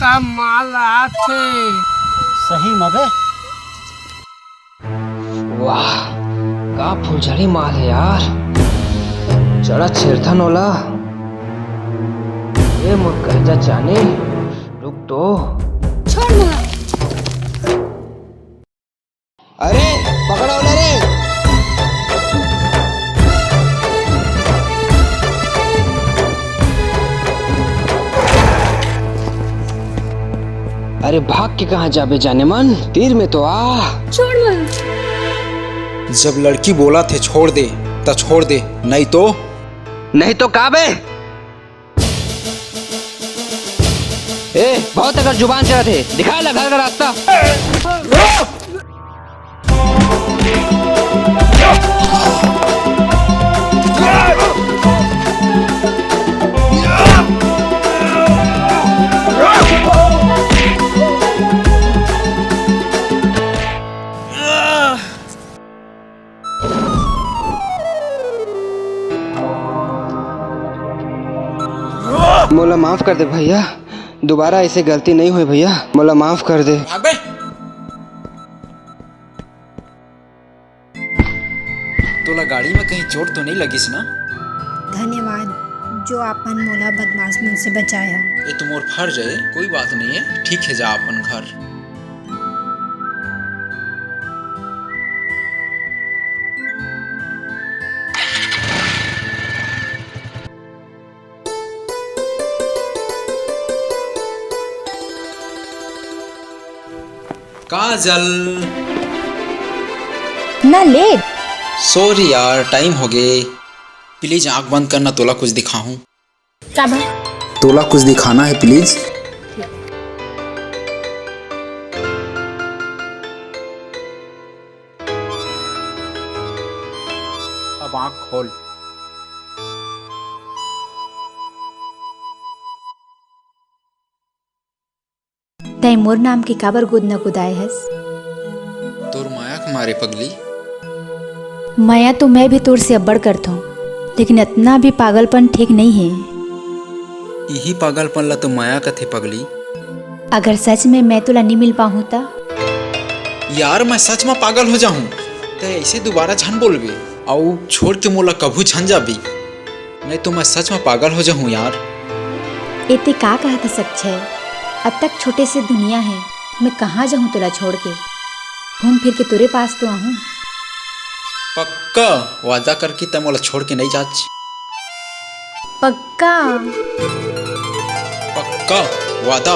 का माल आथे। सही मबे। वाह, का फुलझड़ी माल है यार। जरा छेड़थन होला। ए मोर कहजा जाने, रुक तो। छोड़ मोला। अरे पकड़ा होला रे। अरे भाग के कहाँ जाबे जाने मन, तीर में तो आ। छोड़ मोला। जब लड़की बोला थे छोड़ दे तो छोड़ दे, नहीं तो का बे। ए बहुत अगर जुबान चला थे, दिखा ला घर का रास्ता। मोला माफ कर दे भैया, दोबारा ऐसे गलती नहीं हुई भैया, मोला माफ कर दे। अबे तोला गाड़ी में कहीं चोट तो नहीं लगिस ना? धन्यवाद जो आपन मोला बदमाश मन से बचाया। ये तो मोर फर्ज है, कोई बात नहीं है, ठीक है, जा अपन घर। काजल, ना लेट। सॉरी यार, टाइम हो गए। प्लीज आंख बंद करना, तोला कुछ दिखाऊं। क्या बा? तोला कुछ दिखाना है प्लीज। अब आंख खोल। तय मोर नाम के काबर गोद न गुदाए हस? तोर माया के मारे पगली। माया तो मैं भी तोर से अब्बड़ करता हूँ, लेकिन इतना भी पागलपन ठीक नहीं है। यही पागलपन ला तो माया का थे पगली। अगर सच में मैं तुला नहीं मिल पाऊँ ता? यार मैं सच में पागल हो जाऊं तो ऐसे दोबारा झन बोलबे और छोड़ के मोला कभू झन जाबी, नहीं तो मैं सच में पागल हो जाऊं यार। इतने का कहता सच है? अब तक छोटे से दुनिया है, मैं कहाँ जाऊँ तुला छोड़ के? घूम फिर के तेरे पास तो आऊँ। पक्का वादा करके तब मोला छोड़ के नहीं जाच? पक्का? पक्का वादा?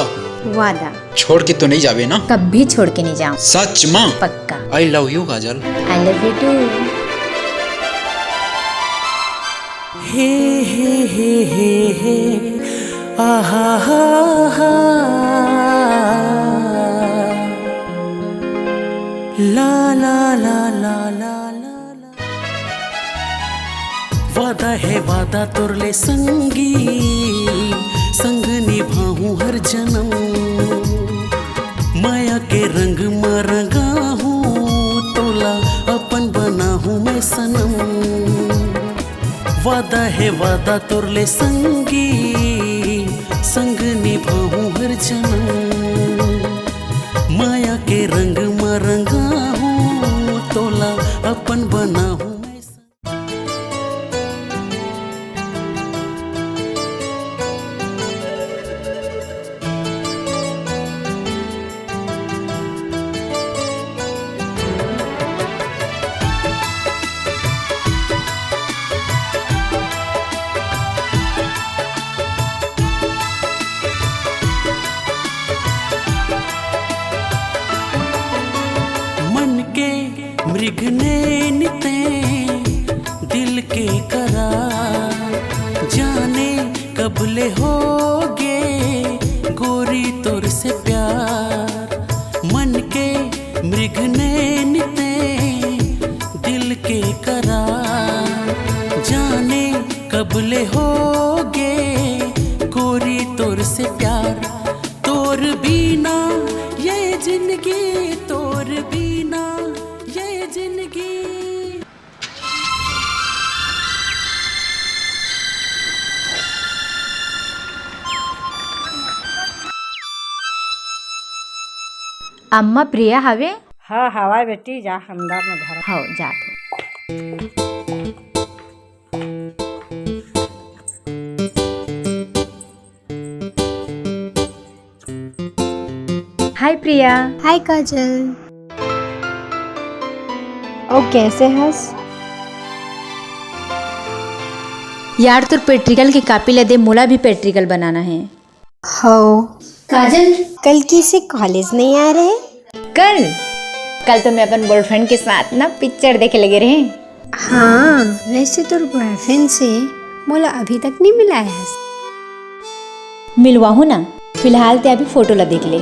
वादा। छोड़ के तो नहीं जाबे ना? कभी छोड़ के नहीं जाऊँ। सच में? पक्का। I love you Kajal. I love you too. हे हे हे हे हे आहा हा हा ला ला ला ला ला ला। वादा है वादा तोरले संगी, संग निभाऊं हर जन्म। माया के रंग में रंगा हूँ, तोला अपन बना हूँ मैं सनम। वादा है वादा तोरले संगी, संग निभाऊं हर जन्म। माया के रंग में रंगा हूँ, तोला अपन बना हूँ। मृग ने दिल के करार, जाने कबले होगे गोरी तोर से प्यार। मन के मृग ने दिल के करार, जाने कबले होगे गोरी तोर से प्यार। तोर बिना ये जिंदगी, तोर बिना ये जिंदगी। अम्मा प्रिया हवे? हाँ हवा बेटी जा अंदर में धर। हो जात हो। हाय प्रिया। हाय काजल। और कैसे हंस? यार तुर पेट्रिकल की कॉपी ले दे, मोला भी पेट्रिकल बनाना है। हो काजल, कल किसी कॉलेज नहीं आ रहे? कल तो मैं अपन बॉयफ्रेंड के साथ ना पिक्चर देखे लगे रहे। हाँ, वैसे तो बॉयफ्रेंड से मोला अभी तक नहीं मिला है। मिलवाहू ना, फिलहाल ते अभी फोटो ला देख ले।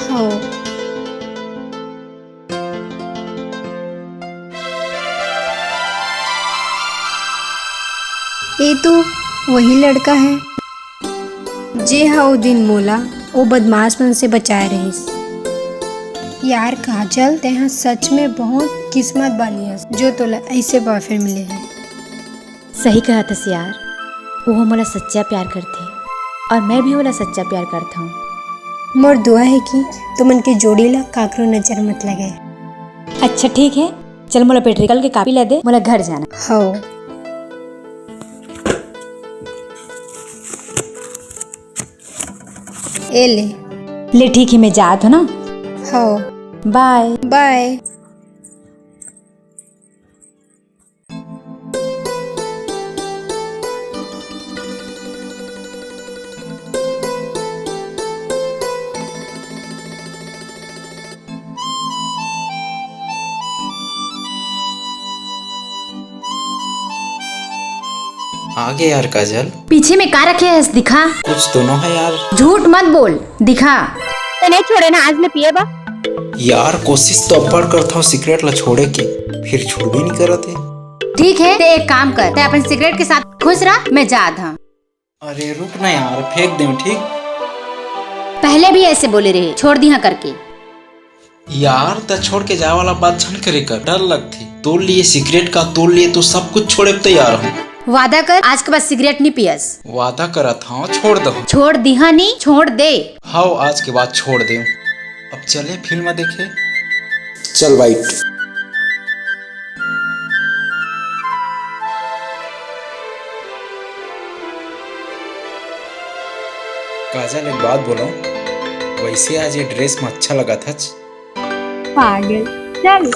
हो ये तो वही लड़का है जे हाँ दिन मोला वो बदमाश मन से बचाए रहीस। यार काजल, तेहा सच में बहुत किस्मत बानी है जो तोला ऐसे बॉयफ्रेंड मिले हैं। सही कहा थस यार, वो मोला सच्चा प्यार करते और मैं भी मोला सच्चा प्यार करता हूँ। मोर दुआ है कि तुमन के जोड़ी ला काकरो नजर मत लगे। अच्छा ठीक है, चल मोला पेट्रिकल की कॉपी ला दे, मोला घर जाना। हो ए ले ठीक है, मैं जात हूँ ना। हो बाय बाय। आगे यार काजल, पीछे में का रखे है, दिखा। कुछ दोनों है यार। झूठ मत बोल, दिखा। तो नहीं छोड़े ना, आज में पिए बा। यार कोशिश तो अब्बड़ करता हूँ सिगरेट ला छोड़े के, फिर छोड़ भी नहीं करते। ठीक है, ते एक काम कर, ते अपन सिगरेट के साथ खुश रह, मैं जात हूँ। अरे रुक ना यार, फेंक दे ठीक। पहले भी ऐसे बोले रहे, छोड़ दी हाँ करके। यार त छोड़ के जाए वाला बात छन करे कर डर लगती। तोड़ लिए सिगरेट का, तोड़ लिए तो सब कुछ छोड़े तैयार हूँ। वादा कर आज के बाद सिगरेट नहीं पियस। वादा करा था, छोड़ दो। छोड़ दी हाँ, नहीं छोड़ दे। हाँ आज के बाद छोड़ दे। अब चले फिल्म देखे। चल बाइट। काजल एक बात बोलो, वैसे आज ये ड्रेस में अच्छा लगा था। पागल, चल।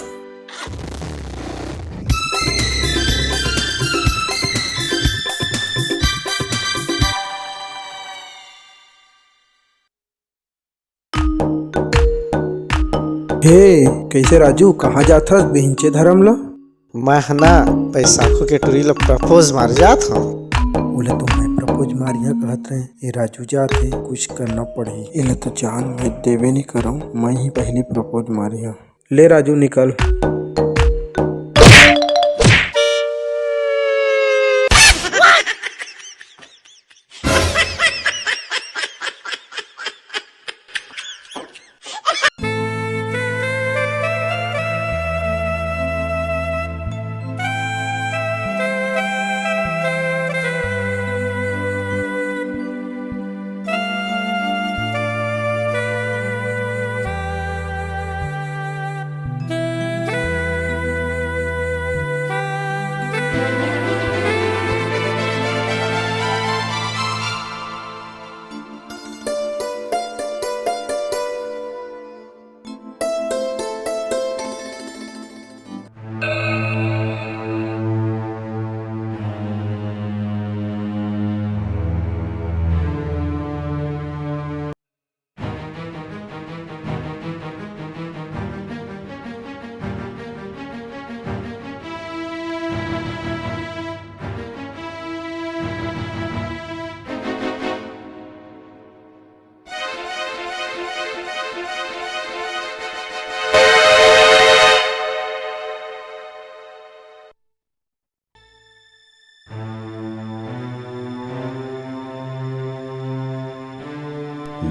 हे कैसे राजू, कहाँ जात हस बेंचे धरम ला? मैं ना पैसाखो के टुरी ला प्रपोज मार जात हूँ। बोले तो मैं प्रपोज मारिया कहत रहे, ये राजू जात है, कुछ करना पड़ी। इन्हें तो जान मैं देवे नहीं करूँ, मैं ही पहली प्रपोज मारिया। ले राजू निकल।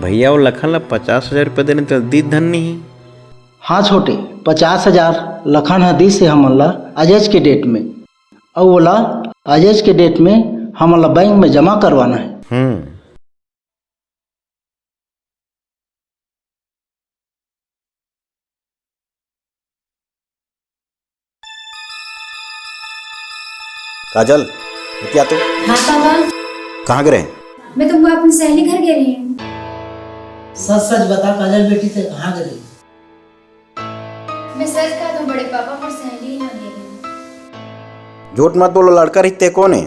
भैया वो लखन ला 50,000 रुपये देने तो दी धन नहीं। हाँ छोटे, 50,000 लखन हा दी से हमन ला आज के डेट में, और बोला आज के डेट में हमन ला बैंक में जमा करवाना है। काजल क्या तो हाँ पापा, कहाँ गए? मैं तुमको अपनी सहेली घर गई रही हूँ। सच सच बता काजल बेटी से कहाँ गई? मैं सच कहा तो बड़े पापा, पर सहेली यहाँ गई रही। झूठ मत बोलो, लड़का रिश्ते कौन है?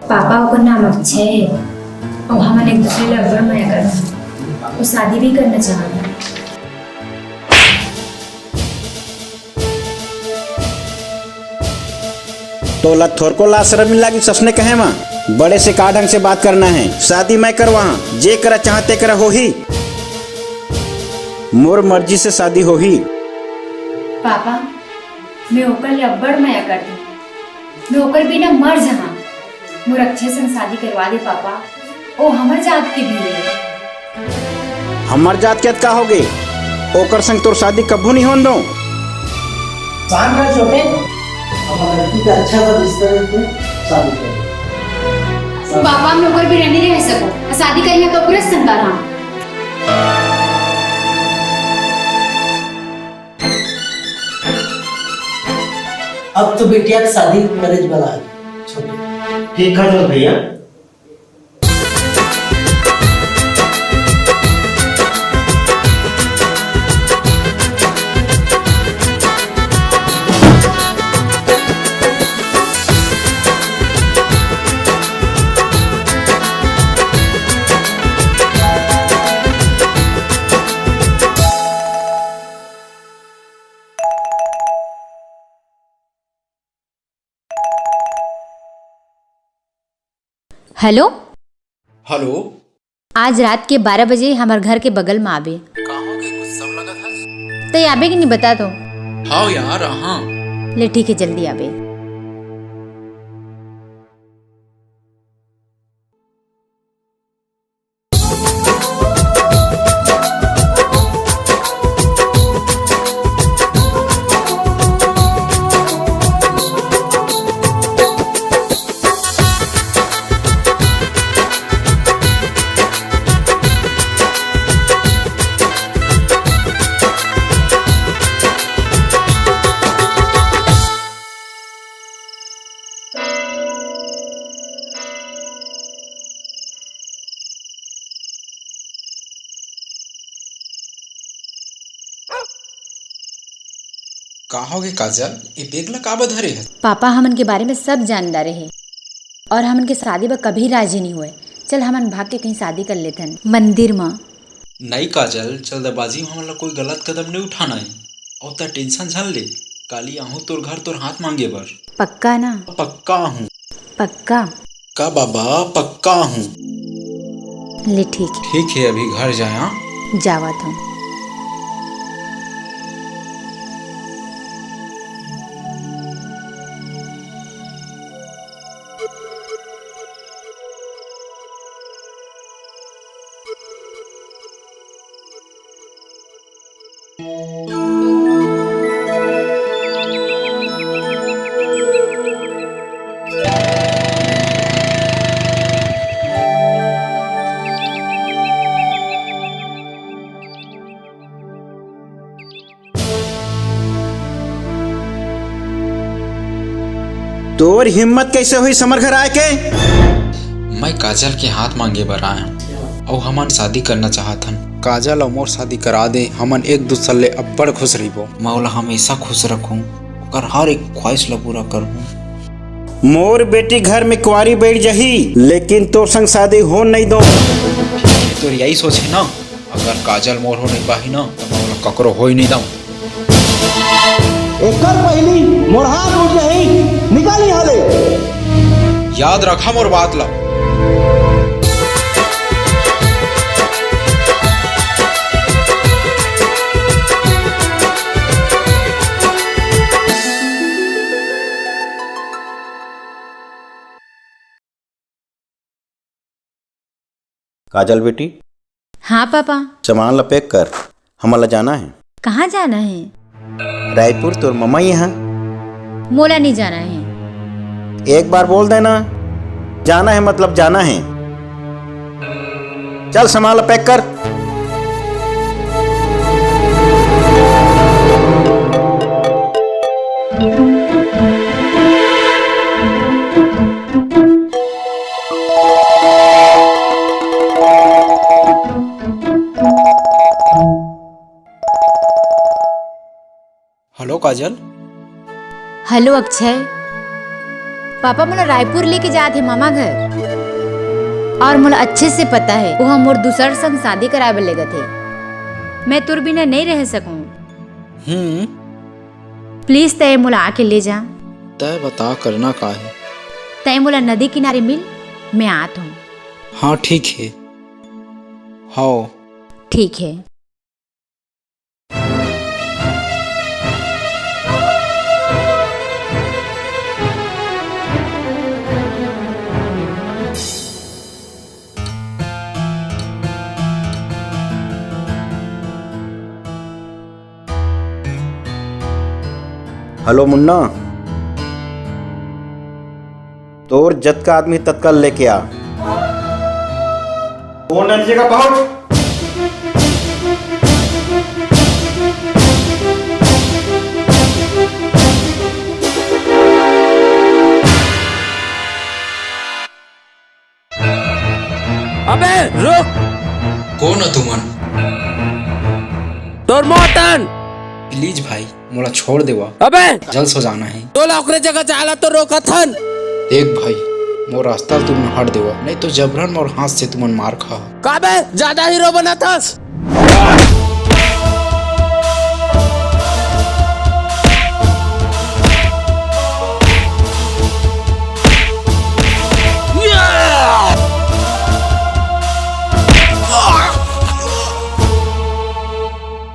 पापा का नाम अक्षय है और हम एक दूसरे लगभग माया करते, वो शादी भी करना चाहता है। तो लथोर को ला शर्म मिला कि ससने कहे माँ बड़े से का ढंग से बात करना है। शादी मैं करवा जे करा चाहते करा हो ही, मोर मर्जी से शादी हो ही। पापा मैं ओकर ले अब्बड़ माया करती, मैं ओकर बिना मर जहाँ मोर अच्छे से शादी करवा दे पापा। ओ हमर जात के भी है। हमार जात के का होगे? ओकर संग तोर शादी कबू नहीं होन दो। शान रहा छोटे, अब लड़की का अच्छा सा रिश्ता लेके शादी कर। पापा हम ओकर भी रहने रह सको, शादी करिए तो पूरे संतान हम। अब तो बेटिया की शादी मैरिज वाला है छोटे। ठीक है तो भैया। हेलो हेलो, आज रात के 12 बजे हमारे घर के बगल में आबे। कहाँ हो गए? कुछ सब लगा था। तो आबे कि नहीं बता दो। हाँ यार, हाँ। ले ठीक है, जल्दी आबे। कहाँ हो गए काजल? ये बेगला का बधरे है? पापा हमन के बारे में सब जानदारे है और हमन के शादी में कभी राजी नहीं हुए। चल हमन भाग के कहीं शादी कर लेते हैं मंदिर में। नहीं काजल, जल्दबाजी में हमला कोई गलत कदम नहीं उठाना है और ता टेंशन झन ले। काली आहू तोर घर तोर हाथ मांगे बर। पक्का ना? पक्का हूँ। पक्का का बाबा, पक्का हूँ। ले ठीक है। ठीक है, अभी घर जाया। जावा तुम। तोर हिम्मत कैसे हुई समर घर आए के? मैं काजल के हाथ मांगे बर आया और हमन शादी करना चाहत हन। काजल और मोर शादी करा दे, हमन एक दूसरे ले अब्बड़ खुश रहिबो। मौला हमेशा खुश रखूं, ओकर हर एक ख्वाहिश ला पूरा करहूं। मोर बेटी घर में कुंवारी बैठ जही, लेकिन तोर संग शादी हो नहीं दो। तो यही सोचे ना, अगर काजल मोर हो नहीं पाही ना तो मौला ककरो हो ही नहीं दऊं। एकर पहली मोर हाथ उठ जाही, निकाली हाले। याद रखा मोर बात ला। काजल बेटी। हाँ पापा। सामान ला पैक कर, हमारा जाना है। कहाँ जाना है? रायपुर। तोर मम्मा यहाँ? मोला नहीं जाना है। एक बार बोल देना, जाना है मतलब जाना है। चल सामान ला पैक कर। हेलो काजल। हेलो अक्षय। पापा मोला रायपुर लेके जात है मामा घर, और मोला अच्छे से पता है वो हम मोर दूसर संग शादी करावे ले गए थे। मैं तुर बिना नहीं रह सकूं। प्लीज तय मोला आके ले जा। तय बता करना का है? तय मोला नदी किनारे मिल, मैं आत हूँ। हाँ ठीक है। हाँ ठीक है। हेलो मुन्ना, तोर जत का आदमी तत्काल लेके आ। फोन न दीजिएगा, पहुंच। अबे रुक। कौन है तुमन? तोर मोटन। प्लीज भाई मोला छोड़ देवा। अबे जल्द सो जाना है। तो ओकरे जगह जाला तो रोकत हन। देख भाई मोर रास्ता तुम हट देवा, नहीं तो जबरन मोर हाथ से तुमन मार खा। काबे ज्यादा हीरो बना थस।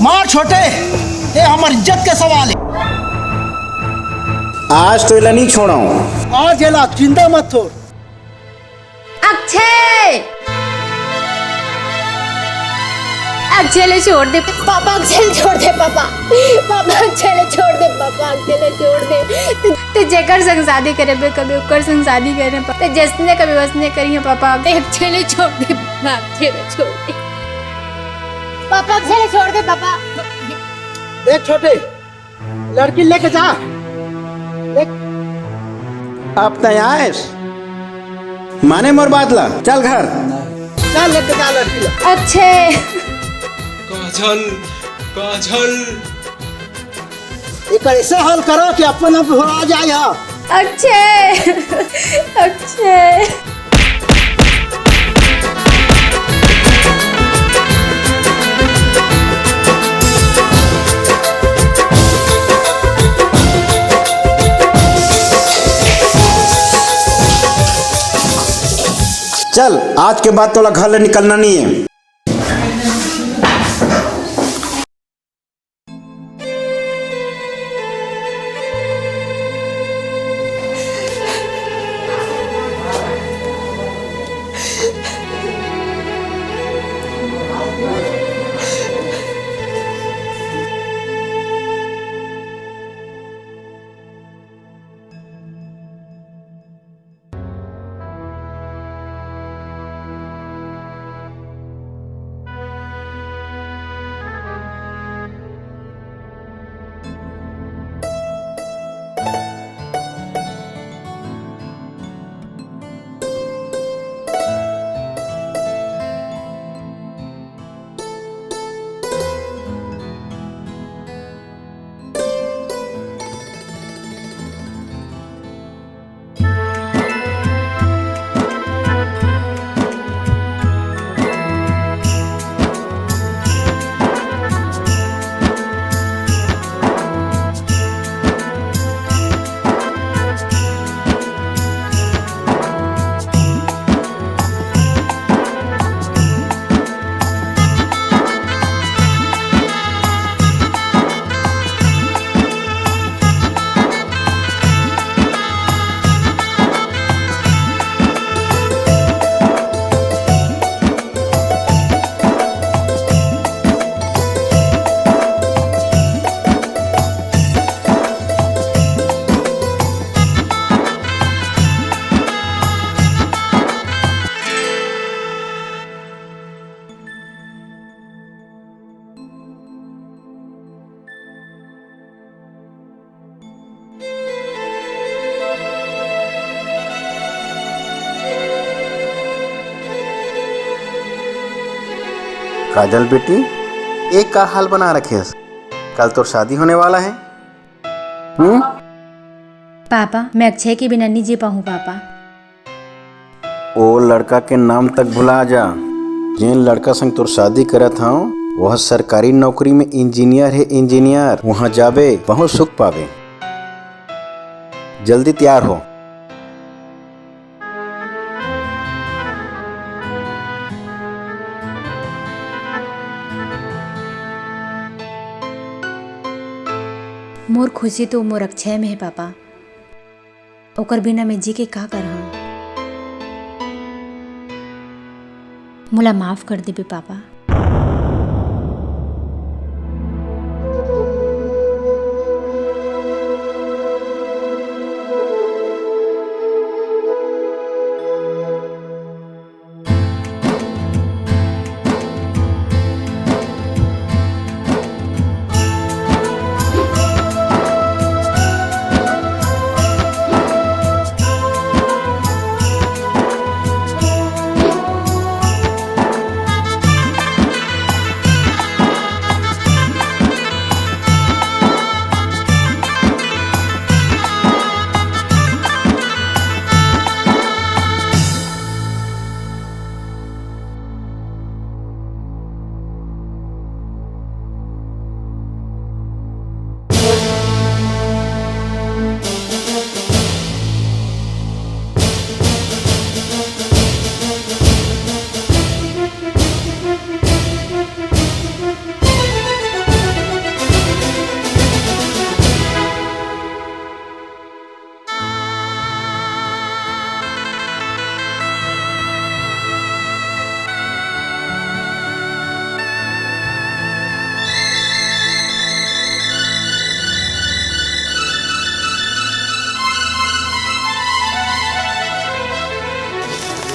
मार छोटे, ये हमारी इज्जत के सवाल है। आज तो इला नहीं छोड़ा हूँ। आज येला जिंदा मत छोड़। अक्षय, अक्षय ले छोड़ दे पापा। अक्षय छोड़ दे पापा। पापा अक्षय ले छोड़ दे पापा। अक्षय ले छोड़ दे। ते जेकर संग शादी करे बे, कभी ओकर संग शादी करे पापा। ते जसने कभी वसने करिए पापा। ते अक्षय ले छोड़ दे पापा। अक्षय ले छोड़ दे पापा। अक्षय ले छोड़ दे पापा। देख छोटे, लड़की लेके जा। अब तैयार माने मोर बात ला, चल घर। चल लेके जा लड़की। अक्षय। काजल, काजल। एक ऐसे हल करो कि अपन आप हो जाए। अक्षय, अक्षय। चल, आज के बाद तोला घर ले निकलना नहीं है। काजल बेटी, एक का हाल बना रखे है। कल तो शादी होने वाला है, पापा मैं अक्षय के बिना नहीं जी पाऊँ पापा। ओ लड़का के नाम तक भुला जा। जिन लड़का संग तोर शादी करत हूँ वह सरकारी नौकरी में इंजीनियर है, इंजीनियर। वहाँ जाबे बहुत सुख पावे। जल्दी तैयार हो। मोर खुशी तो मोर अक्षय में है पापा। ओकर बिना मैं जी के का करहूँ। मोला माफ कर देबे पापा।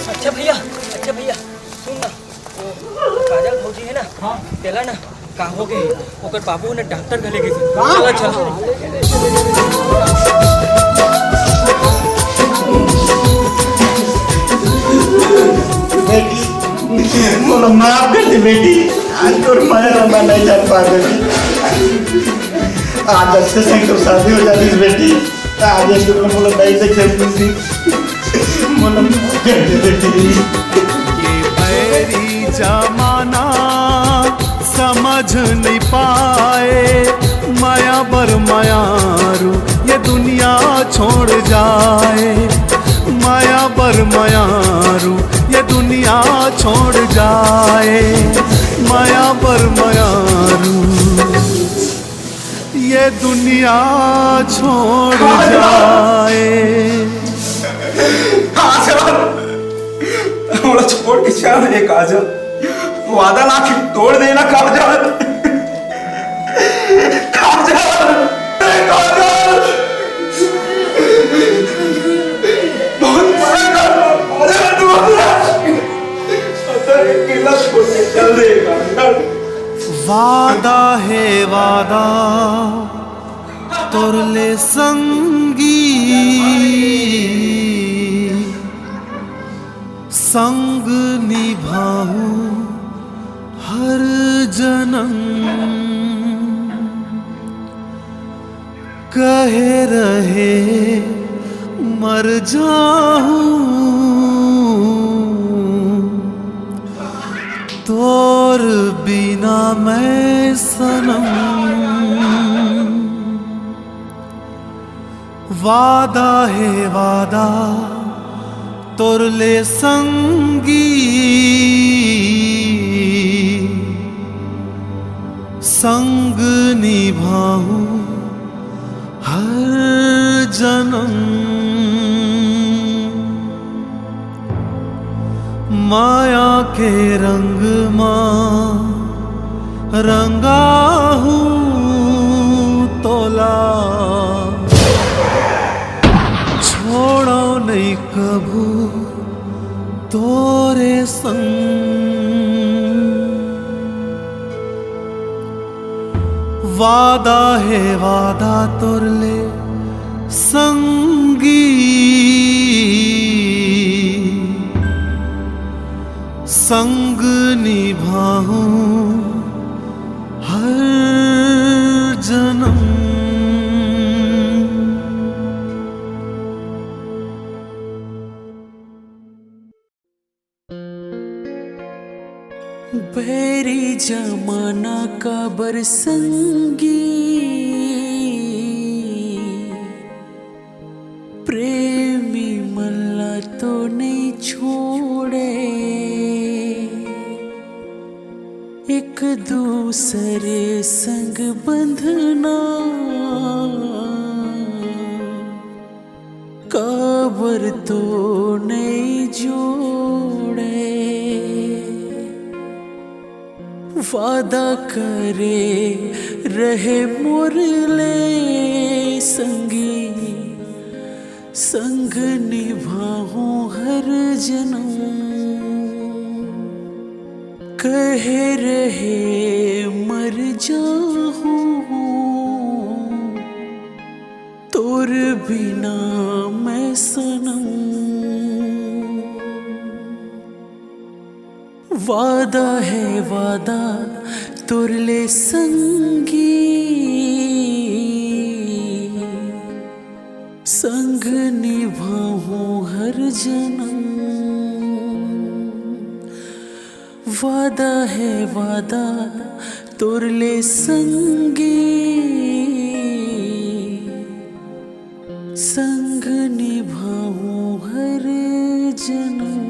अच्छा भैया सुन ना, वो काजल भौजी है ना, हाँ तेला ना का हो गए ओकर बाबू ने डॉक्टर घले गए चला चला। बेटी मोला माफ कर दे बेटी, आज तोर माया लंबा नहीं जान पा रही। आज अच्छे से तो शादी हो जाती बेटी। आज तो मोला नहीं से खेलती मोला माफ कर दे बेटी। ये बैरी जमाना समझ नहीं पाए, माया बर मायारू ये दुनिया छोड़ जाए। माया बर मायारू ये दुनिया छोड़ जाए। माया बर मायारू ये दुनिया छोड़ जाए। मोला छोड़ के चल रे काजल, वादा ला के तोड़ देना काजल। काजल काजल बहुत काजल तू अरे किला छोड़ के चल रे काजल। वादा है वादा तोरले संगी, संग निभाऊं हर जन्म। कहे रहे मर जाऊं तोर बिना मैं सनम। वादा है वादा तोरले संगी, संग निभाऊं हर जन्म। माया के रंग मां रंगा हूँ तोला, छोड़ो नहीं कबू तोरे संग। वादा है वादा तोरले संगी, संग निभाऊं हर जन्म। जमाना का बरसंगी प्रेमी मल्ला तो नहीं छोड़े एक दूसरे संग बंधना काबर तो नहीं जोड़े वादा करे रहे मुरले संगी संग निभाऊं हर जन्म कहे रहे मर जाऊं तोर बिना मैं सनम वादा है वादा तुरले संगी संग निभाऊं हर जन्म वादा है वादा तुरले संगी संग निभाऊं हर जन्म।